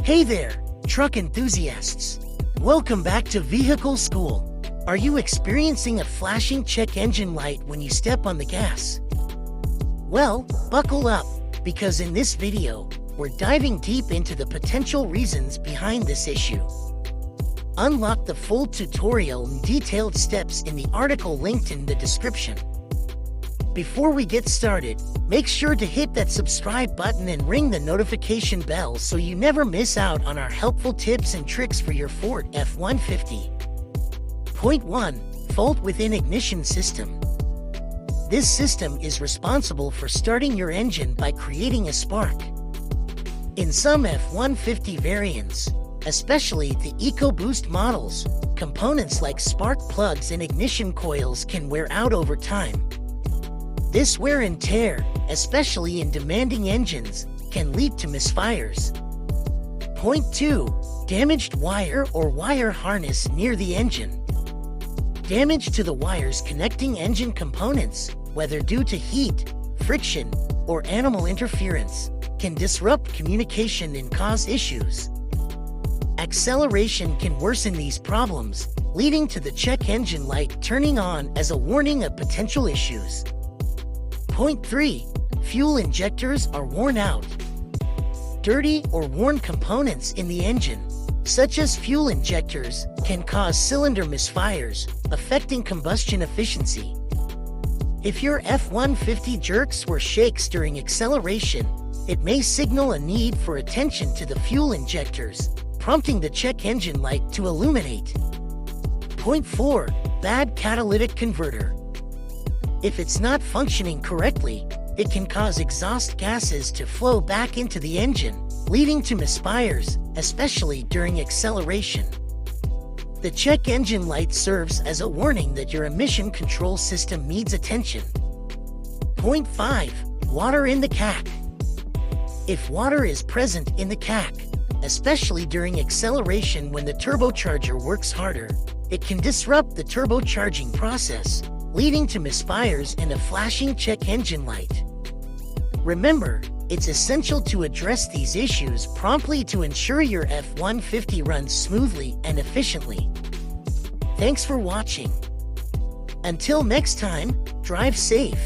Hey there, truck enthusiasts! Welcome back to Vehicle School. Are you experiencing a flashing check engine light when you step on the gas? Well, buckle up, because in this video, we're diving deep into the potential reasons behind this issue. Unlock the full tutorial and detailed steps in the article linked in the description. Before we get started, make sure to hit that subscribe button and ring the notification bell so you never miss out on our helpful tips and tricks for your Ford F150. Point 1. Fault within ignition system. This system is responsible for starting your engine by creating a spark. In some F150 variants, especially the EcoBoost models, components like spark plugs and ignition coils can wear out over time. This wear and tear, especially in demanding engines, can lead to misfires. Point 2. Damaged wire or wire harness near the engine. Damage to the wires connecting engine components, whether due to heat, friction, or animal interference, can disrupt communication and cause issues. Acceleration can worsen these problems, leading to the check engine light turning on as a warning of potential issues. Point 3. Fuel injectors are worn out. Dirty or worn components in the engine, such as fuel injectors, can cause cylinder misfires, affecting combustion efficiency. If your F150 jerks or shakes during acceleration, it may signal a need for attention to the fuel injectors, prompting the check engine light to illuminate. Point 4. Bad catalytic converter. If it's not functioning correctly, it can cause exhaust gases to flow back into the engine, leading to misfires, especially during acceleration. The check engine light serves as a warning that your emission control system needs attention. Point 5. Water in the CAC. If water is present in the CAC, especially during acceleration when the turbocharger works harder, it can disrupt the turbocharging process, leading to misfires and a flashing check engine light. Remember, it's essential to address these issues promptly to ensure your F150 runs smoothly and efficiently. Thanks for watching. Until next time, drive safe.